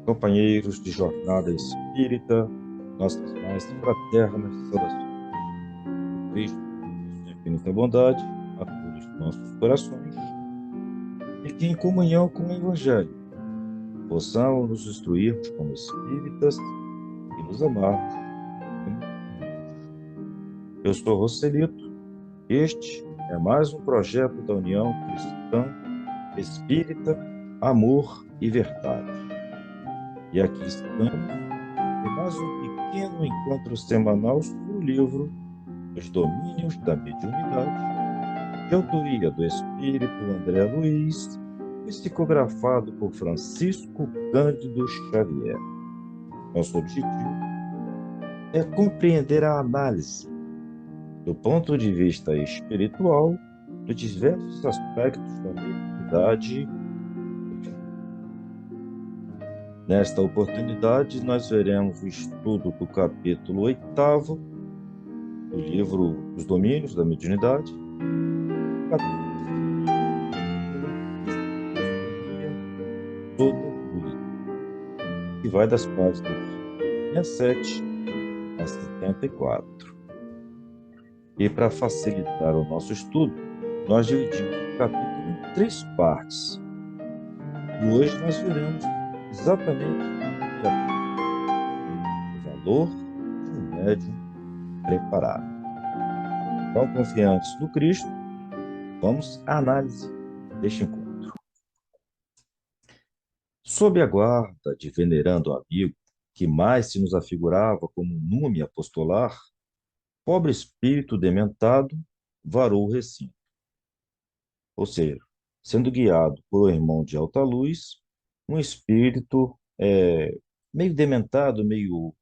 companheiros de jornada espírita, nossas mais fraternas saudações. Que Cristo, em sua infinita bondade, a todos os nossos corações, e que em comunhão com o Evangelho possamos nos instruirmos como espíritas e nos amarmos uns aos outros. Eu sou Roselito, este é mais um projeto da União Cristã Espírita, Amor e Verdade. E aqui estamos em mais um pequeno encontro semanal sobre o livro Os Domínios da Mediunidade, de autoria do espírito André Luiz, psicografado por Francisco Cândido Xavier. Nosso objetivo é compreender a análise, do ponto de vista espiritual, dos diversos aspectos da mediunidade. Nesta oportunidade, nós veremos o estudo do capítulo 8º do livro Os Domínios da Mediunidade, toda bonita, que vai das páginas 67 a 74. E para facilitar o nosso estudo, nós dividimos o capítulo em 3 partes. E hoje nós veremos exatamente o valor de um médium preparado. Então, confiantes no Cristo, vamos à análise deste encontro. Sob a guarda de venerando amigo, que mais se nos afigurava como um núme apostolar, pobre espírito dementado varou o recinto. Ou seja, sendo guiado por um irmão de alta luz, um espírito meio dementado, meio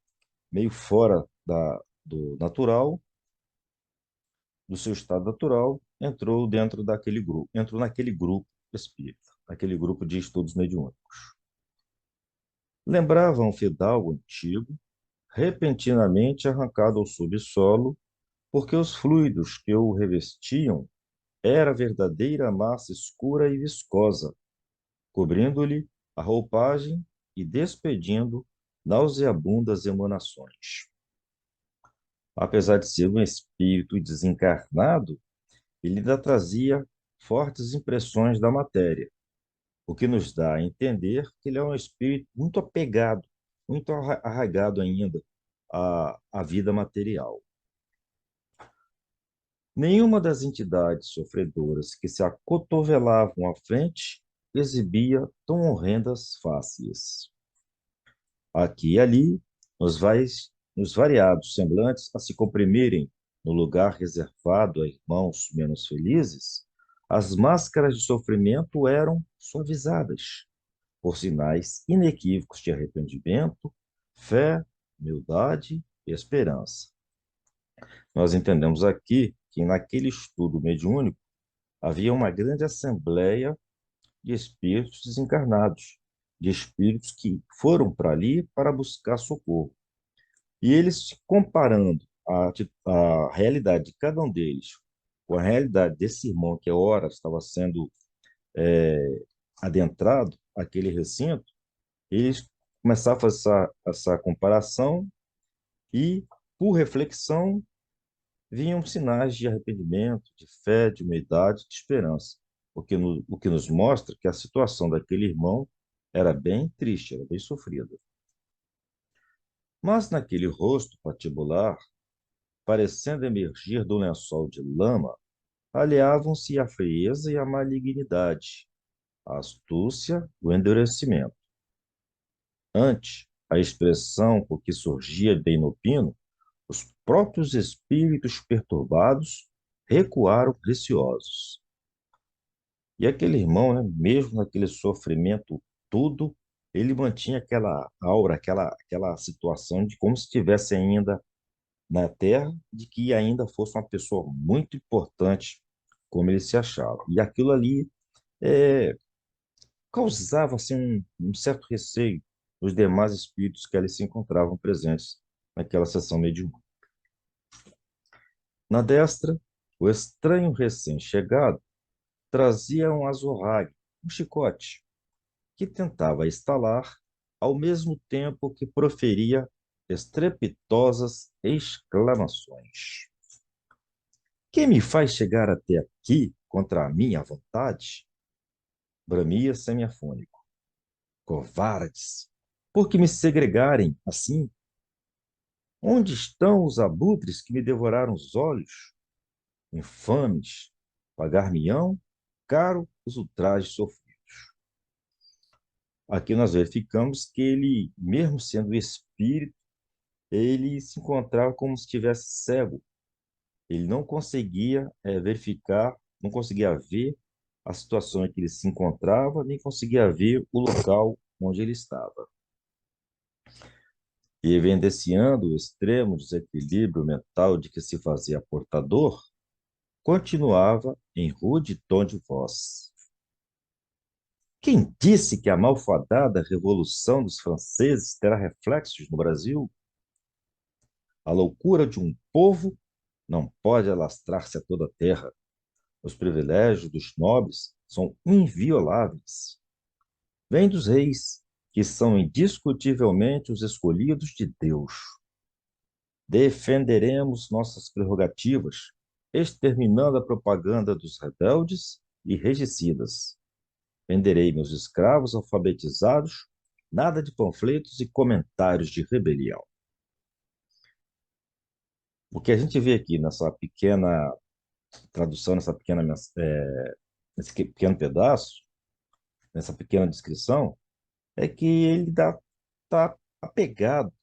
fora do natural, do seu estado natural, entrou naquele grupo espírita, naquele grupo de estudos mediúnicos. Lembrava um fidalgo antigo, repentinamente arrancado ao subsolo, porque os fluidos que o revestiam era verdadeira massa escura e viscosa, cobrindo-lhe a roupagem e despedindo nauseabundas emanações. Apesar de ser um espírito desencarnado, ele ainda trazia fortes impressões da matéria, o que nos dá a entender que ele é um espírito muito apegado, muito arraigado ainda à vida material. Nenhuma das entidades sofredoras que se acotovelavam à frente exibia tão horrendas faces. Aqui e ali, nos variados semblantes a se comprimirem no lugar reservado a irmãos menos felizes, as máscaras de sofrimento eram suavizadas por sinais inequívocos de arrependimento, fé, humildade e esperança. Nós entendemos aqui que naquele estudo mediúnico havia uma grande assembleia de espíritos desencarnados, de espíritos que foram para ali para buscar socorro. E eles, comparando a realidade de cada um deles com a realidade desse irmão que, ora, estava sendo adentrado àquele recinto, eles começaram a fazer essa comparação e, por reflexão, vinham sinais de arrependimento, de fé, de humildade, de esperança, o que nos mostra que a situação daquele irmão era bem triste, era bem sofrida. Mas naquele rosto patibular, parecendo emergir do lençol de lama, aliavam-se a frieza e a malignidade, a astúcia, o endurecimento. Ante a expressão por que surgia bem no pino, os próprios espíritos perturbados recuaram receosos. E aquele irmão, né, mesmo naquele sofrimento todo, ele mantinha aquela aura, aquela situação de como se estivesse ainda na Terra, de que ainda fosse uma pessoa muito importante, como ele se achava. E aquilo ali causava assim, um certo receio nos demais espíritos que ali se encontravam presentes naquela sessão mediúnica. Na destra, o estranho recém-chegado trazia um azorrague, um chicote, que tentava estalar ao mesmo tempo que proferia estrepitosas exclamações. Quem me faz chegar até aqui contra a minha vontade? Bramia semiafônico. Covardes! Por que me segregarem assim? Onde estão os abutres que me devoraram os olhos? Infames! Pagar-me-ão caro os ultrajes sofridos. Aqui nós verificamos que ele, mesmo sendo espírito, ele se encontrava como se estivesse cego. Ele não conseguia verificar, não conseguia ver a situação em que ele se encontrava, nem conseguia ver o local onde ele estava. E evidenciando o extremo desequilíbrio mental de que se fazia portador, continuava em rude tom de voz. Quem disse que a malfadada Revolução dos Franceses terá reflexos no Brasil? A loucura de um povo não pode alastrar-se a toda a terra. Os privilégios dos nobres são invioláveis. Vêm dos reis, que são indiscutivelmente os escolhidos de Deus. Defenderemos nossas prerrogativas, exterminando a propaganda dos rebeldes e regicidas. Venderei meus escravos alfabetizados, nada de panfletos e comentários de rebelião. O que a gente vê aqui nessa pequena tradução, nesse pequeno pedaço, nessa pequena descrição, é que ele está apegado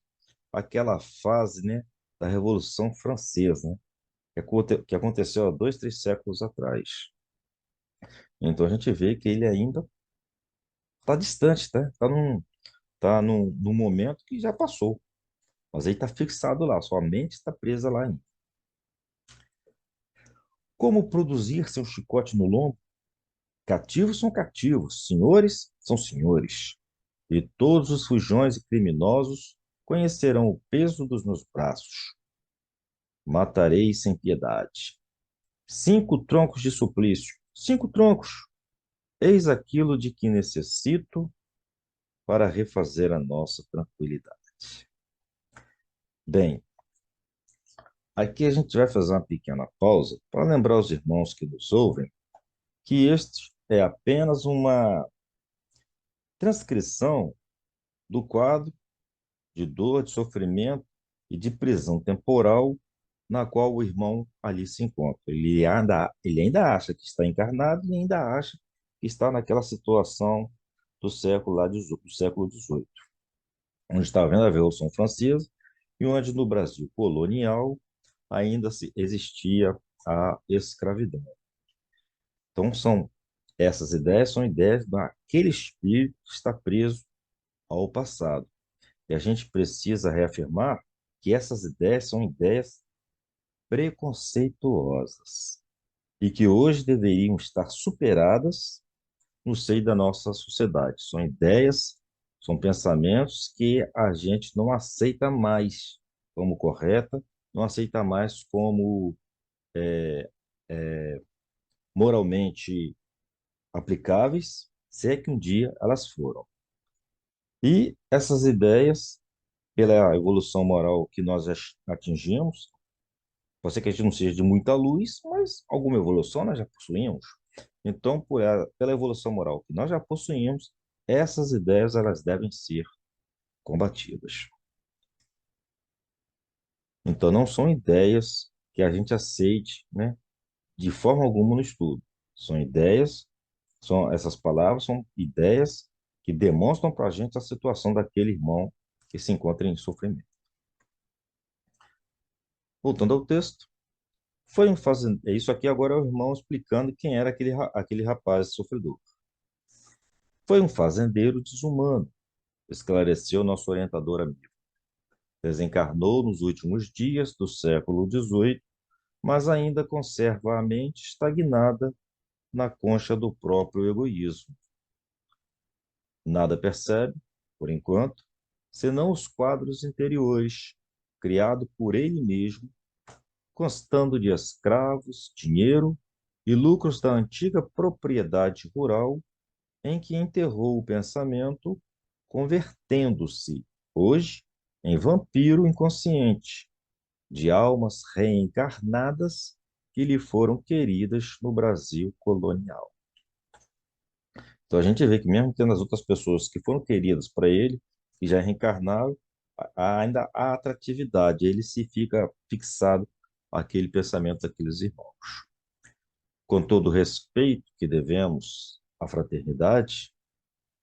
àquela fase, né, da Revolução Francesa, né, que aconteceu há 2, 3 séculos atrás. Então a gente vê que ele ainda está distante, tá? Num momento que já passou, mas ele está fixado lá, sua mente está presa lá ainda. Como produzir seu chicote no lombo? Cativos são cativos, senhores são senhores. E todos os fujões e criminosos conhecerão o peso dos meus braços. Matarei sem piedade. 5 troncos de suplício, 5 troncos. Eis aquilo de que necessito para refazer a nossa tranquilidade. Bem, aqui a gente vai fazer uma pequena pausa para lembrar os irmãos que nos ouvem que este é apenas uma transcrição do quadro de dor, de sofrimento e de prisão temporal na qual o irmão ali se encontra. Ele ainda acha que está encarnado e ainda acha que está naquela situação do século lá, do século XVIII, onde está havendo a Revolução Francesa e onde no Brasil colonial ainda existia a escravidão. Então, essas ideias são ideias daquele espírito que está preso ao passado. E a gente precisa reafirmar que essas ideias são ideias preconceituosas e que hoje deveriam estar superadas no seio da nossa sociedade. São ideias, são pensamentos que a gente não aceita mais como correta, não aceita mais como moralmente aplicáveis, se é que um dia elas foram. E essas ideias, pela evolução moral que nós já atingimos, pode ser que a gente não seja de muita luz, mas alguma evolução nós já possuímos. Então, pela evolução moral que nós já possuímos, essas ideias elas devem ser combatidas. Então, não são ideias que a gente aceite, né, de forma alguma no estudo. São ideias, essas palavras são ideias que demonstram para a gente a situação daquele irmão que se encontra em sofrimento. Voltando ao texto, isso aqui agora é o irmão explicando quem era aquele rapaz sofredor. Foi um fazendeiro desumano, esclareceu nosso orientador amigo. Desencarnou nos últimos dias do século XVIII, mas ainda conserva a mente estagnada na concha do próprio egoísmo. Nada percebe, por enquanto, senão os quadros interiores, criados por ele mesmo, constando de escravos, dinheiro e lucros da antiga propriedade rural em que enterrou o pensamento convertendo-se, hoje, em vampiro inconsciente, de almas reencarnadas que lhe foram queridas no Brasil colonial. Então a gente vê que mesmo tendo as outras pessoas que foram queridas para ele, que já reencarnaram, ainda há atratividade, ele se fica fixado àquele pensamento daqueles irmãos. Com todo o respeito que devemos à fraternidade,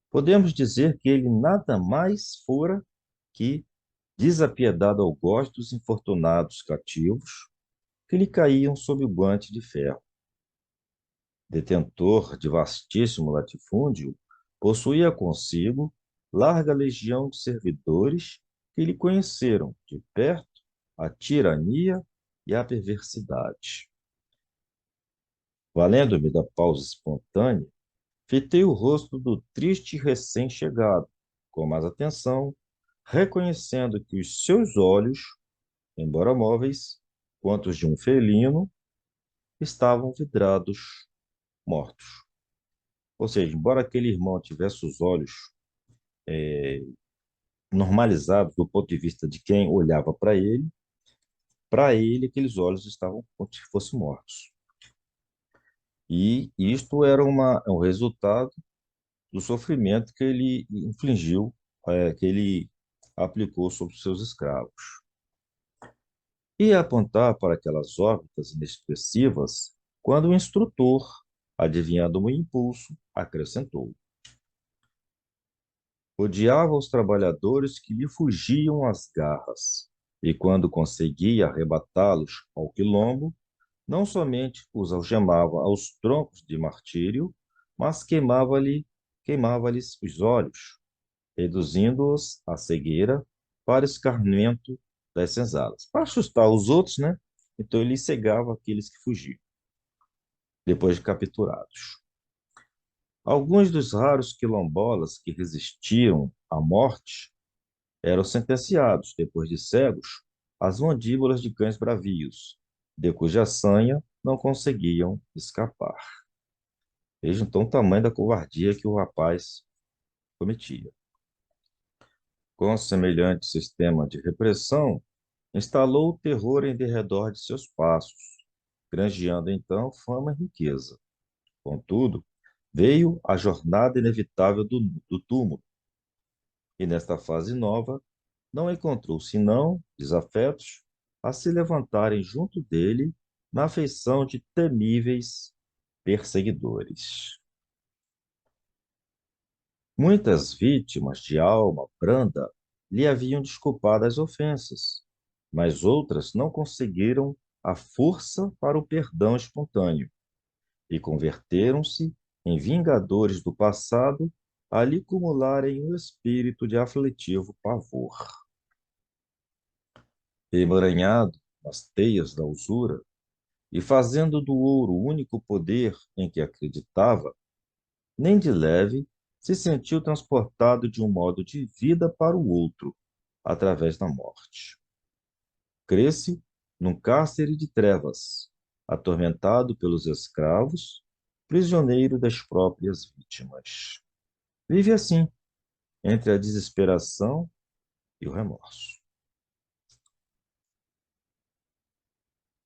podemos dizer que ele nada mais fora que desapiedado ao gosto dos infortunados cativos que lhe caíam sob o guante de ferro. Detentor de vastíssimo latifúndio, possuía consigo larga legião de servidores que lhe conheceram de perto a tirania e a perversidade. Valendo-me da pausa espontânea, fitei o rosto do triste recém-chegado, com mais atenção, reconhecendo que os seus olhos, embora móveis, quanto os de um felino, estavam vidrados, mortos. Ou seja, embora aquele irmão tivesse os olhos normalizados do ponto de vista de quem olhava para ele aqueles olhos estavam como se fossem mortos. E isto era um resultado do sofrimento que ele infligiu, que ele aplicou sobre os seus escravos. E apontar para aquelas órbitas inexpressivas quando o instrutor, adivinhando o impulso, acrescentou: odiava os trabalhadores que lhe fugiam às garras, e quando conseguia arrebatá-los ao quilombo, não somente os algemava aos troncos de martírio, mas queimava-lhes os olhos, reduzindo-os à cegueira para escarnimento das senzalas. Para assustar os outros, né? Então ele cegava aqueles que fugiam, depois de capturados. Alguns dos raros quilombolas que resistiram à morte eram sentenciados, depois de cegos, às mandíbulas de cães bravios, de cuja sanha não conseguiam escapar. Veja então o tamanho da covardia que o rapaz cometia. Com semelhante sistema de repressão, instalou o terror em derredor de seus passos, granjeando então fama e riqueza. Contudo, veio a jornada inevitável do túmulo, e nesta fase nova não encontrou senão desafetos a se levantarem junto dele na feição de temíveis perseguidores. Muitas vítimas de alma branda lhe haviam desculpado as ofensas, mas outras não conseguiram a força para o perdão espontâneo e converteram-se em vingadores do passado a lhe acumularem um espírito de aflitivo pavor. Emaranhado nas teias da usura e fazendo do ouro o único poder em que acreditava, nem de leve se sentiu transportado de um modo de vida para o outro, através da morte. Cresce num cárcere de trevas, atormentado pelos escravos, prisioneiro das próprias vítimas. Vive assim, entre a desesperação e o remorso.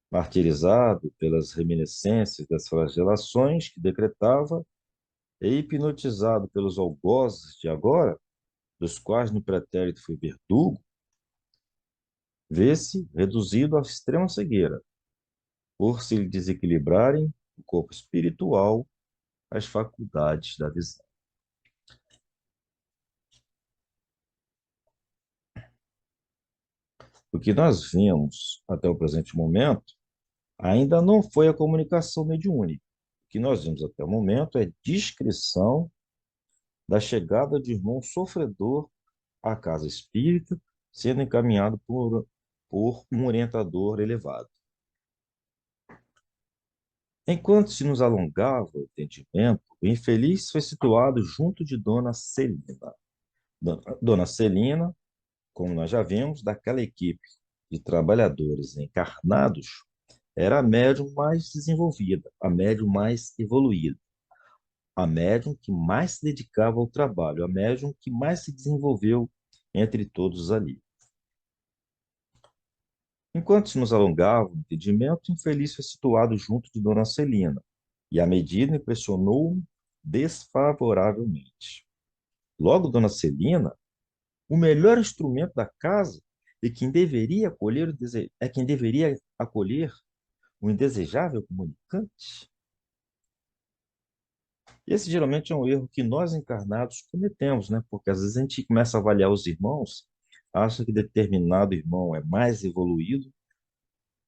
Martirizado pelas reminiscências das flagelações que decretava e hipnotizado pelos algozes de agora, dos quais no pretérito foi verdugo, vê-se reduzido à extrema cegueira, por se lhe desequilibrarem o corpo espiritual, as faculdades da visão. O que nós vimos até o presente momento ainda não foi a comunicação mediúnica. O que nós vimos até o momento é descrição da chegada de irmão sofredor à casa espírita, sendo encaminhado por um orientador elevado. Enquanto se nos alongava o entendimento, o infeliz foi situado junto de Dona Celina. Dona Celina, como nós já vimos, daquela equipe de trabalhadores encarnados, era a médium mais desenvolvida, a médium mais evoluída. a médium que mais se dedicava ao trabalho, a médium que mais se desenvolveu entre todos ali. Enquanto se nos alongava o entendimento, o infeliz foi situado junto de Dona Celina, e a medida impressionou-me desfavoravelmente. Logo, Dona Celina, o melhor instrumento da casa é quem deveria acolher o indesejável comunicante. Esse geralmente é um erro que nós encarnados cometemos, né? Porque às vezes a gente começa a avaliar os irmãos, acha que determinado irmão é mais evoluído,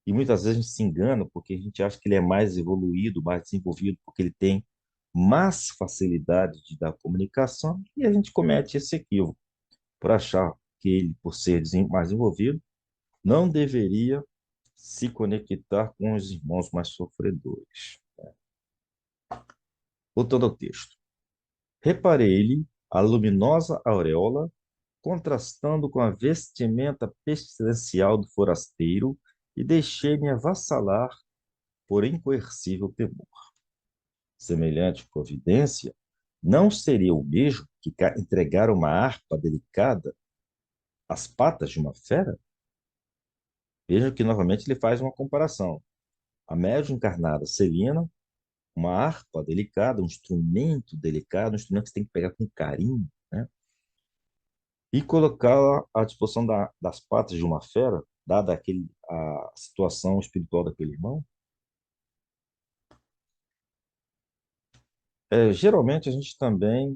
e muitas vezes a gente se engana porque a gente acha que ele é mais evoluído, mais desenvolvido, porque ele tem mais facilidade de dar comunicação, e a gente comete esse equívoco por achar que ele, por ser mais desenvolvido, não deveria se conectar com os irmãos mais sofredores. Voltando ao texto. Reparei-lhe a luminosa auréola contrastando com a vestimenta pestilencial do forasteiro e deixei-me avassalar por incoercível temor. Semelhante providência não seria o mesmo que entregar uma harpa delicada às patas de uma fera? Veja que novamente ele faz uma comparação. A médium encarnada Celina, uma harpa delicada, um instrumento delicado, um instrumento que você tem que pegar com carinho, né? E colocá-la à disposição das patas de uma fera, dada a situação espiritual daquele irmão. Geralmente a gente também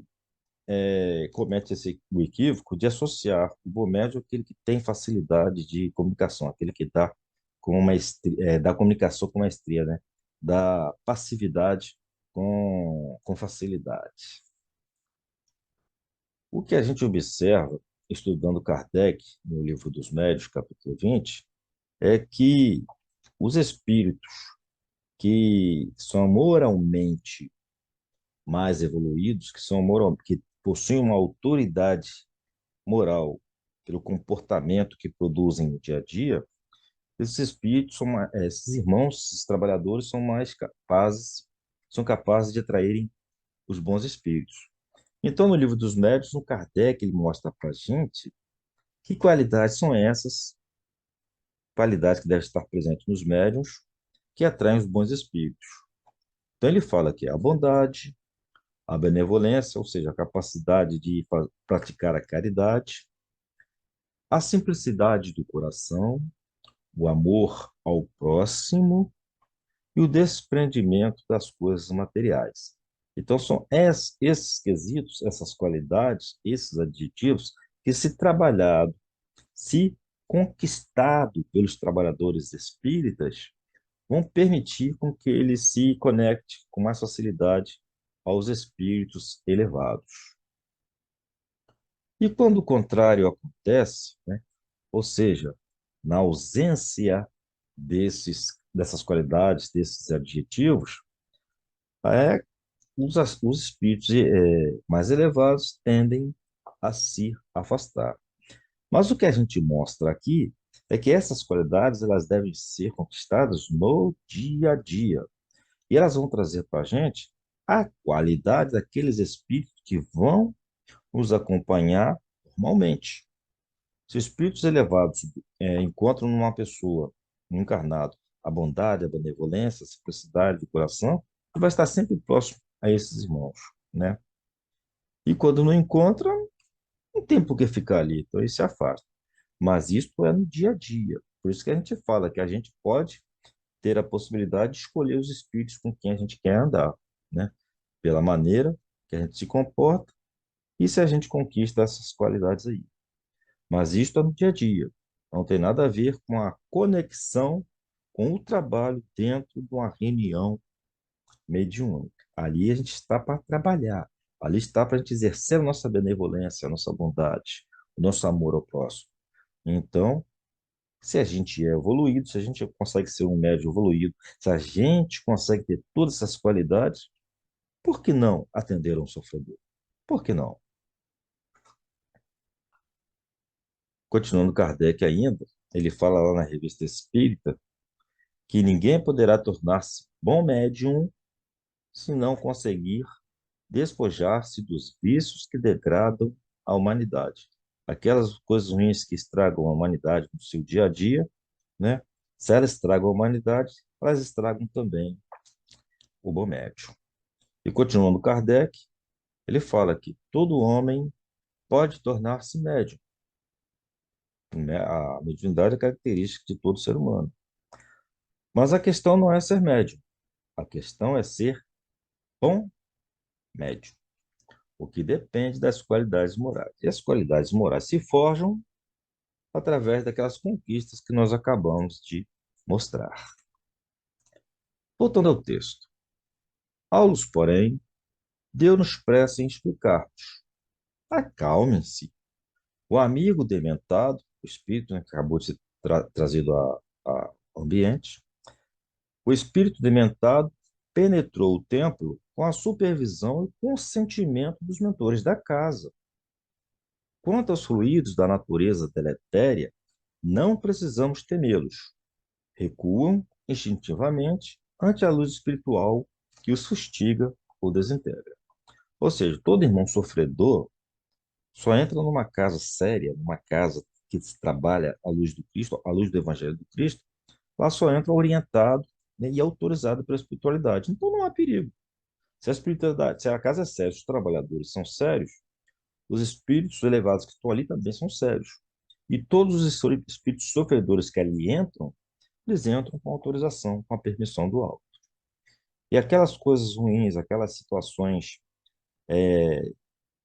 comete o equívoco de associar o bom médium àquele que tem facilidade de comunicação, aquele que dá com maestria, dá comunicação com maestria, né? Da passividade com facilidade. O que a gente observa, estudando Kardec, no Livro dos Médiuns, capítulo 20, é que os espíritos que são moralmente mais evoluídos, que possuem uma autoridade moral pelo comportamento que produzem no dia a dia, esses espíritos esses irmãos, esses trabalhadores são capazes de atraírem os bons espíritos. Então, no Livro dos Médiuns, o Kardec ele mostra para a gente que qualidades são essas, qualidades que devem estar presentes nos médiuns, que atraem os bons espíritos. Então, ele fala que é a bondade, a benevolência, ou seja, a capacidade de praticar a caridade, a simplicidade do coração, o amor ao próximo e o desprendimento das coisas materiais. Então, são esses quesitos, essas qualidades, esses adjetivos que, se trabalhado, se conquistado pelos trabalhadores espíritas, vão permitir com que ele se conecte com mais facilidade aos espíritos elevados. E quando o contrário acontece, né, ou seja, na ausência dessas qualidades, desses adjetivos, é, os espíritos mais elevados tendem a se afastar. Mas o que a gente mostra aqui é que essas qualidades elas devem ser conquistadas no dia a dia. E elas vão trazer para a gente a qualidade daqueles espíritos que vão nos acompanhar normalmente. Se espíritos elevados encontram numa pessoa, um encarnado, a bondade, a benevolência, a simplicidade do coração, ele vai estar sempre próximo a esses irmãos, né? E quando não encontra, não tem por que ficar ali, então ele se afasta. Mas isso é no dia a dia. Por isso que a gente fala que a gente pode ter a possibilidade de escolher os espíritos com quem a gente quer andar, né? Pela maneira que a gente se comporta e se a gente conquista essas qualidades aí. Mas isso é no dia a dia. Não tem nada a ver com a conexão com o trabalho dentro de uma reunião mediúnica. Ali a gente está para trabalhar. Ali está para a gente exercer a nossa benevolência, a nossa bondade, o nosso amor ao próximo. Então, se a gente é evoluído, se a gente consegue ser um médium evoluído, se a gente consegue ter todas essas qualidades, por que não atender a um sofredor? Por que não? Continuando Kardec ainda, ele fala lá na Revista Espírita que ninguém poderá tornar-se bom médium se não conseguir despojar-se dos vícios que degradam a humanidade. Aquelas coisas ruins que estragam a humanidade no seu dia a dia, né? Se elas estragam a humanidade, elas estragam também o bom médium. E continuando Kardec, ele fala que todo homem pode tornar-se médium. Né? A mediunidade é característica de todo ser humano. Mas a questão não é ser médium, a questão é ser bom médium, o que depende das qualidades morais. E as qualidades morais se forjam através daquelas conquistas que nós acabamos de mostrar. Voltando ao texto. Aulus, porém, deu-nos pressa em explicar-nos. Acalmem-se. O amigo dementado, o espírito, né, que acabou de ser trazido ao ambiente, o espírito dementado penetrou o templo com a supervisão e consentimento dos mentores da casa. Quanto aos fluidos da natureza deletéria, não precisamos temê-los. Recuam instintivamente ante a luz espiritual que os fustiga ou desintegra. Ou seja, todo irmão sofredor só entra numa casa séria, numa casa que se trabalha à luz do Cristo, à luz do Evangelho do Cristo, lá só entra orientado, né, e autorizado pela espiritualidade. Então não há perigo. Se a espiritualidade, se a casa é séria, se os trabalhadores são sérios, os espíritos elevados que estão ali também são sérios. E todos os espíritos sofredores que ali entram, eles entram com autorização, com a permissão do alto. E aquelas coisas ruins, aquelas situações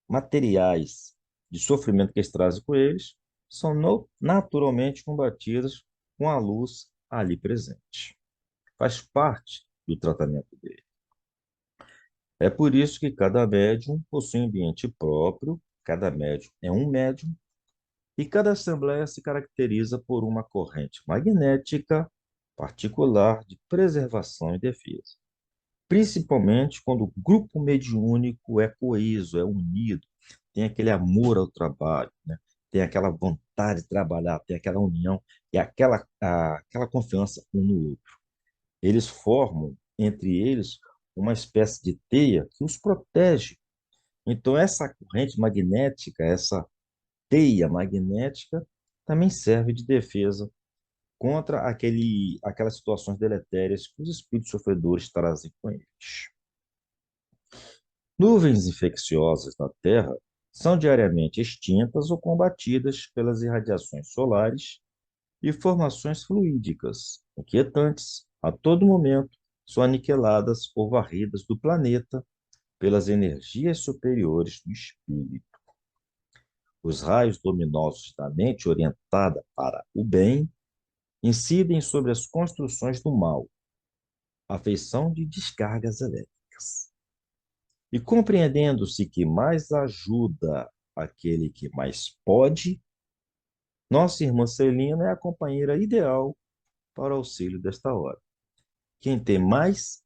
materiais de sofrimento que eles trazem com eles, são naturalmente combatidas com a luz ali presente. Faz parte do tratamento dele. É por isso que cada médium possui um ambiente próprio, cada médium é um médium, e cada assembleia se caracteriza por uma corrente magnética particular de preservação e defesa. Principalmente quando o grupo mediúnico é coeso, é unido, tem aquele amor ao trabalho, né? Tem aquela vontade de trabalhar, tem aquela união e aquela confiança um no outro. Eles formam, entre eles, uma espécie de teia que os protege. Então, essa corrente magnética, essa teia magnética, também serve de defesa contra aquelas situações deletérias que os espíritos sofredores trazem com eles. Nuvens infecciosas na Terra são diariamente extintas ou combatidas pelas irradiações solares e formações fluídicas, inquietantes, a todo momento, são aniquiladas ou varridas do planeta pelas energias superiores do espírito. Os raios luminosos da mente orientada para o bem incidem sobre as construções do mal, a feição de descargas elétricas. E compreendendo-se que mais ajuda aquele que mais pode, nossa irmã Celina é a companheira ideal para o auxílio desta hora. Quem tem mais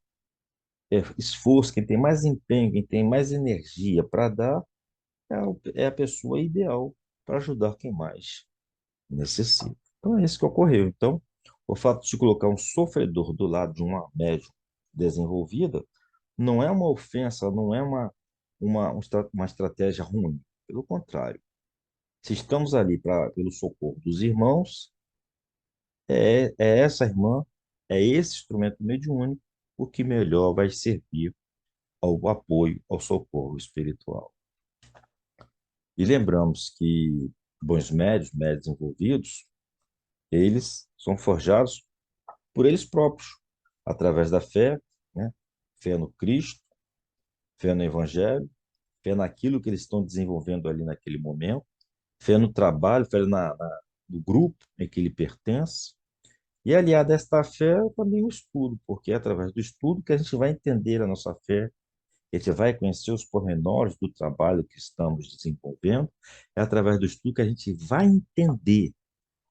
esforço, quem tem mais empenho, quem tem mais energia para dar, é a pessoa ideal para ajudar quem mais necessita. Então é isso que ocorreu. Então, o fato de se colocar um sofredor do lado de uma médium desenvolvida não é uma ofensa, não é uma estratégia ruim. Pelo contrário, se estamos ali pelo socorro dos irmãos, é essa irmã, é esse instrumento mediúnico o que melhor vai servir ao apoio, ao socorro espiritual. E lembramos que bons médios, médios envolvidos, eles são forjados por eles próprios, através da fé, né? Fé no Cristo, fé no Evangelho, fé naquilo que eles estão desenvolvendo ali naquele momento, fé no trabalho, fé no grupo em que ele pertence. E aliado a esta fé, também o estudo, porque é através do estudo que a gente vai entender a nossa fé, a gente vai conhecer os pormenores do trabalho que estamos desenvolvendo, é através do estudo que a gente vai entender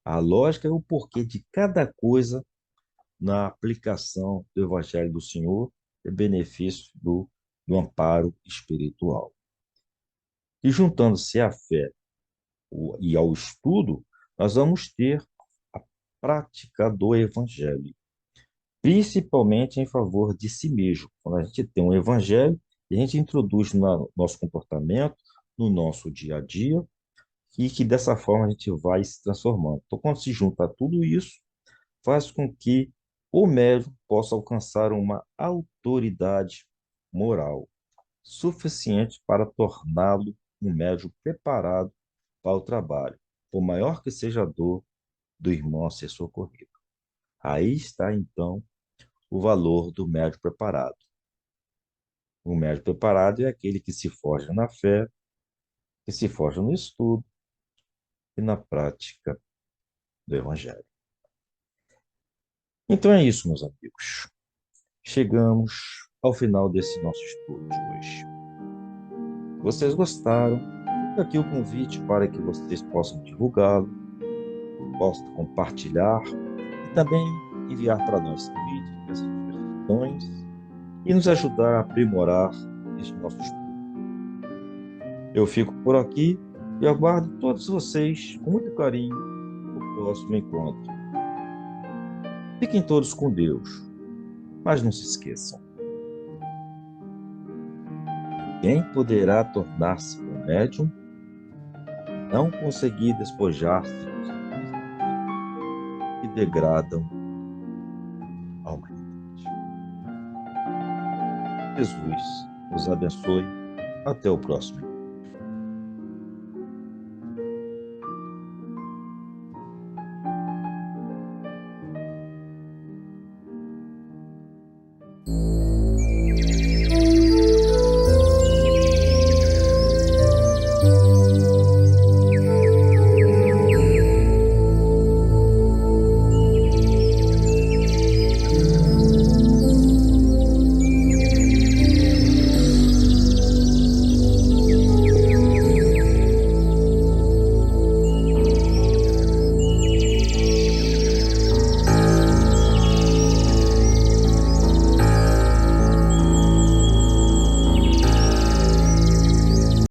a lógica e o porquê de cada coisa na aplicação do Evangelho do Senhor em benefício do amparo espiritual. E juntando-se à fé e ao estudo, nós vamos ter a prática do Evangelho, principalmente em favor de si mesmo. Quando a gente tem um Evangelho, e a gente introduz no nosso comportamento, no nosso dia a dia, e que dessa forma a gente vai se transformando. Então, quando se junta tudo isso, faz com que o médium possa alcançar uma autoridade moral suficiente para torná-lo um médium preparado para o trabalho, por maior que seja a dor do irmão a ser socorrido. Aí está, então, o valor do médium preparado. O médium preparado é aquele que se forja na fé, que se forja no estudo e na prática do Evangelho. Então é isso, meus amigos. Chegamos ao final desse nosso estudo de hoje. Vocês gostaram? Fica aqui o convite para que vocês possam divulgá-lo, possam compartilhar e também enviar para nós críticas, sugestões e nos ajudar a aprimorar este nosso estudo. Eu fico por aqui e aguardo todos vocês com muito carinho no próximo encontro. Fiquem todos com Deus, mas não se esqueçam: quem poderá tornar-se um médium não conseguir despojar-se dos que degradam a humanidade. Jesus os abençoe. Até o próximo.